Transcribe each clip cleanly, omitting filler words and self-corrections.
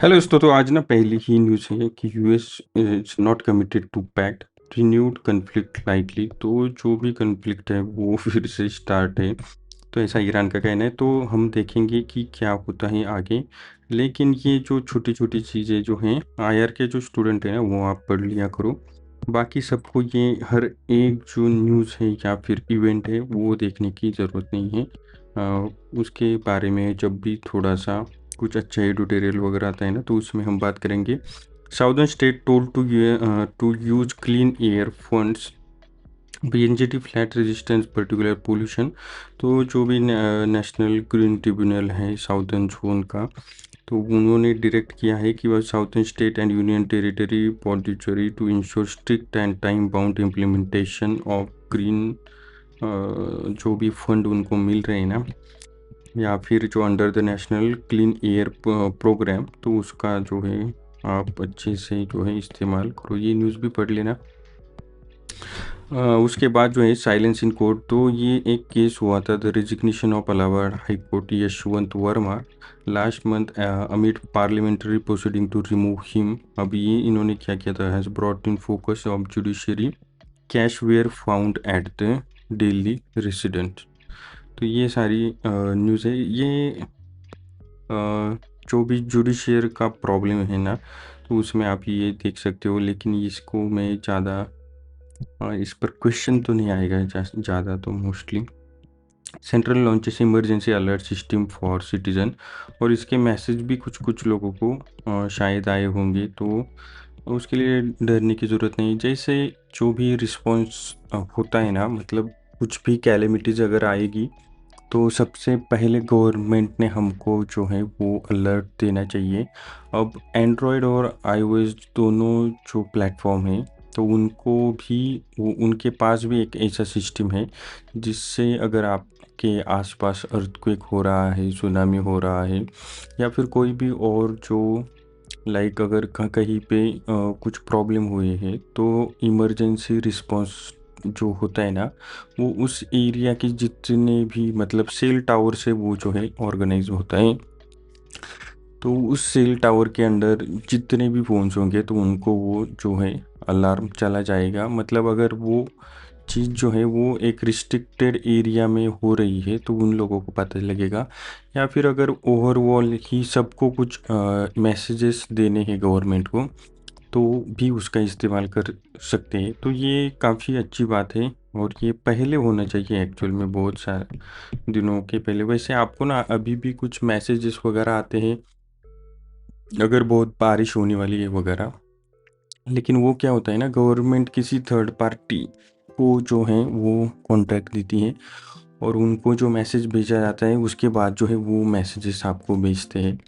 Hello दोस्तों, तो आज ना पहली ही न्यूज़ है कि US is not committed to pact renewed conflict lightly. तो जो भी कन्फ्लिक्ट है वो फिर से स्टार्ट है। तो ऐसा ईरान का कहना है। तो हम देखेंगे कि क्या होता है आगे। लेकिन ये जो छोटी छोटी चीज़ें जो हैं, आईआर के जो स्टूडेंट हैं ना, वो आप पढ़ लिया करो। बाकी सबको ये हर एक जो न्यूज़ है या फिर इवेंट है वो देखने की ज़रूरत नहीं है। उसके बारे में जब भी थोड़ा सा कुछ अच्छा एडिटोरियल वगैरह आता है ना, तो उसमें हम बात करेंगे। Southern state told to use clean air funds by NGT flat resistance particular pollution. तो जो भी नेशनल ग्रीन ट्रिब्यूनल है साउदर्न जोन का, तो उन्होंने डायरेक्ट किया है कि वह southern state and union territory Pondicherry to ensure strict and time bound implementation of green जो भी फंड उनको मिल रहे हैं ना, या फिर जो under the national clean air programme, तो उसका जो है आप अच्छे से जो है इस्तेमाल करो। ये न्यूज़ भी पढ़ लेना। उसके बाद जो है साइलेंस इन कोर्ट, तो ये एक केस हुआ था, the resignation of Allahabad high court Yashwant Verma last month amid parliamentary proceeding to remove him. अब ये इन्होंने क्या किया था, has brought in focus of judiciary cash where found at the Delhi resident. तो ये सारी न्यूज़ है। ये जो भी जुडिशियर का प्रॉब्लम है ना, तो उसमें आप ये देख सकते हो। लेकिन इसको मैं ज़्यादा इस पर क्वेश्चन तो नहीं आएगा ज़्यादा। तो mostly central launches emergency alert system for citizen, और इसके मैसेज भी कुछ कुछ लोगों को शायद आए होंगे। तो उसके लिए डरने की ज़रूरत नहीं। जैसे जो भी रिस्पॉन्स होता है ना, मतलब कुछ भी कैलेमिटीज़ अगर आएगी, तो सबसे पहले गवर्नमेंट ने हमको जो है वो अलर्ट देना चाहिए। अब एंड्रॉयड और आईओएस दोनों जो प्लेटफॉर्म हैं, तो उनको भी उनके पास भी एक ऐसा सिस्टम है जिससे अगर आपके आसपास अर्थक्वेक हो रहा है, सुनामी हो रहा है, या फिर कोई भी और जो लाइक अगर कहीं पे कुछ प्रॉब्लम हुई है, तो इमरजेंसी रिस्पॉन्स जो होता है ना, वो उस एरिया की जितने भी मतलब सेल टावर से वो जो है ऑर्गेनाइज होता है। तो उस सेल टावर के अंदर जितने भी फ़ोन्स होंगे, तो उनको वो जो है अलार्म चला जाएगा। मतलब अगर वो चीज़ जो है वो एक रिस्ट्रिक्टेड एरिया में हो रही है, तो उन लोगों को पता लगेगा। या फिर अगर ओवरऑल ही सबको कुछ मैसेजेस देने हैं गवर्नमेंट को, तो भी उसका इस्तेमाल कर सकते हैं। तो ये काफ़ी अच्छी बात है, और ये पहले होना चाहिए एक्चुअल में, बहुत सारे दिनों के पहले। वैसे आपको ना अभी भी कुछ मैसेजेस वगैरह आते हैं अगर बहुत बारिश होने वाली है वगैरह। लेकिन वो क्या होता है ना, गवर्नमेंट किसी थर्ड पार्टी को जो है वो कॉन्ट्रैक्ट देती है, और उनको जो मैसेज भेजा जाता है उसके बाद जो है वो मैसेजेस आपको भेजते हैं।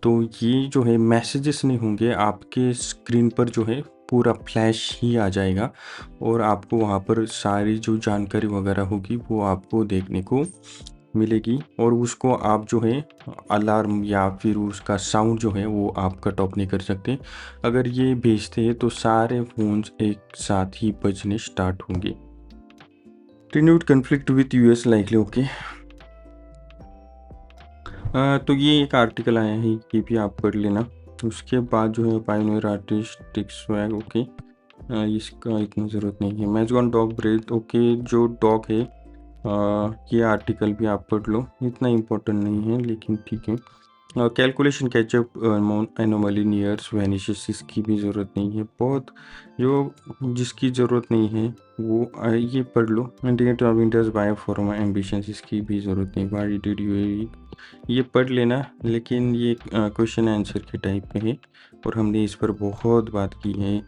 तो ये जो है मैसेजेस नहीं होंगे, आपके स्क्रीन पर जो है पूरा फ्लैश ही आ जाएगा, और आपको वहाँ पर सारी जो जानकारी वगैरह होगी वो आपको देखने को मिलेगी। और उसको आप जो है अलार्म या फिर उसका साउंड जो है वो आप कट ऑफ नहीं कर सकते। अगर ये भेजते हैं तो सारे फ़ोन्स एक साथ ही बजने स्टार्ट होंगे। Renewed conflict with US likely, okay. तो ये एक आर्टिकल आया है, ये भी आप पढ़ लेना। उसके बाद जो है पायोनियर आर्टिस्टिक स्वैग, ओके। इसका इतना ज़रूरत नहीं है। मैजगॉन डॉग ब्रेथ, ओके। जो डॉग है, ये आर्टिकल भी आप पढ़ लो, इतना इम्पोर्टेंट नहीं है लेकिन ठीक है। Calculation catch up anomaly nears vanishes, इसकी भी ज़रूरत नहीं है बहुत। जो जिसकी ज़रूरत नहीं है वो ये पढ़ लो। इंडिकेटर ऑफ इंटर्स बाय फॉर्मा एम्बिशंस, इसकी भी ज़रूरत नहीं। वाई डिड यू, ये पढ़ लेना। लेकिन ये क्वेश्चन आंसर के टाइप पे है, और हमने इस पर बहुत बात की है,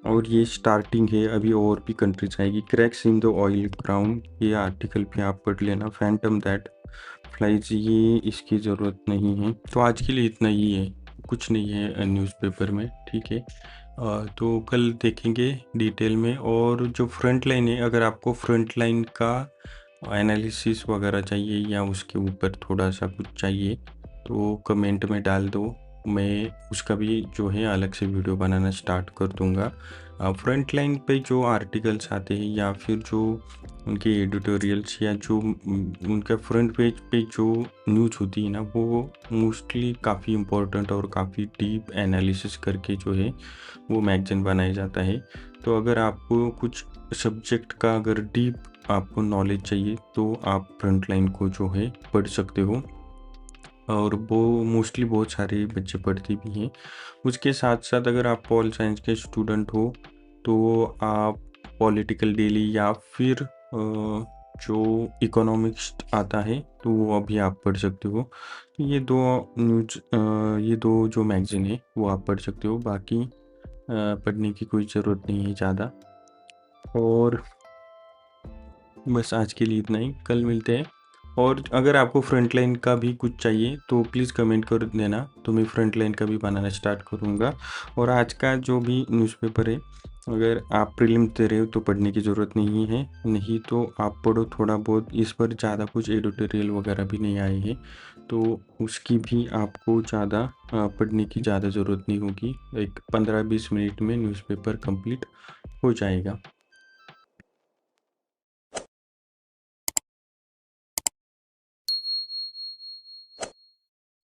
और ये स्टार्टिंग है, अभी और भी कंट्रीज आएगी। Cracks in the oil crown, ये आर्टिकल भी आप पढ़ लेना। फैंटम दैट फ्लाइज, ये इसकी ज़रूरत नहीं है। तो आज के लिए इतना ही है, कुछ नहीं है न्यूज़पेपर में, ठीक है। तो कल देखेंगे डिटेल में। और जो फ्रंट लाइन है, अगर आपको फ्रंट लाइन का एनालिसिस वगैरह चाहिए या उसके ऊपर थोड़ा सा कुछ चाहिए, तो कमेंट में डाल दो। मैं उसका भी जो है अलग से वीडियो बनाना स्टार्ट कर दूँगा। फ्रंट लाइन पे जो आर्टिकल्स आते हैं या फिर जो उनके एडिटोरियल्स या जो उनका फ्रंट पेज पे जो न्यूज़ होती है ना, वो मोस्टली काफ़ी इम्पोर्टेंट और काफ़ी डीप एनालिसिस करके जो है वो मैगज़ीन बनाया जाता है। तो अगर आपको कुछ सब्जेक्ट का अगर डीप आपको नॉलेज चाहिए तो आप फ्रंट लाइन को जो है पढ़ सकते हो, और वो मोस्टली बहुत सारे बच्चे पढ़ते भी हैं। उसके साथ-साथ अगर आप पॉल साइंस के स्टूडेंट हो तो आप पॉलिटिकल डेली या फिर जो इकोनॉमिक्स आता है तो वो अभी आप पढ़ सकते हो। ये 2 ये 2 जो मैगज़ीन है वो आप पढ़ सकते हो, बाकी पढ़ने की कोई ज़रूरत नहीं है ज़्यादा। और बस आज के लिए इतना ही, कल मिलते हैं। और अगर आपको फ्रंट लाइन का भी कुछ चाहिए तो प्लीज़ कमेंट कर देना, तो मैं फ्रंट लाइन का भी बनाना स्टार्ट करूँगा। और आज का जो भी न्यूज़पेपर है, अगर आप प्रीलिम्स दे रहे हो तो पढ़ने की ज़रूरत नहीं है, नहीं तो आप पढ़ो थोड़ा बहुत, इस पर ज़्यादा कुछ एडिटोरियल वगैरह भी नहीं आए हैं, तो उसकी भी आपको ज़्यादा पढ़ने की ज़्यादा ज़रूरत नहीं होगी। एक 15-20 मिनट में न्यूज़पेपर कंप्लीट हो जाएगा।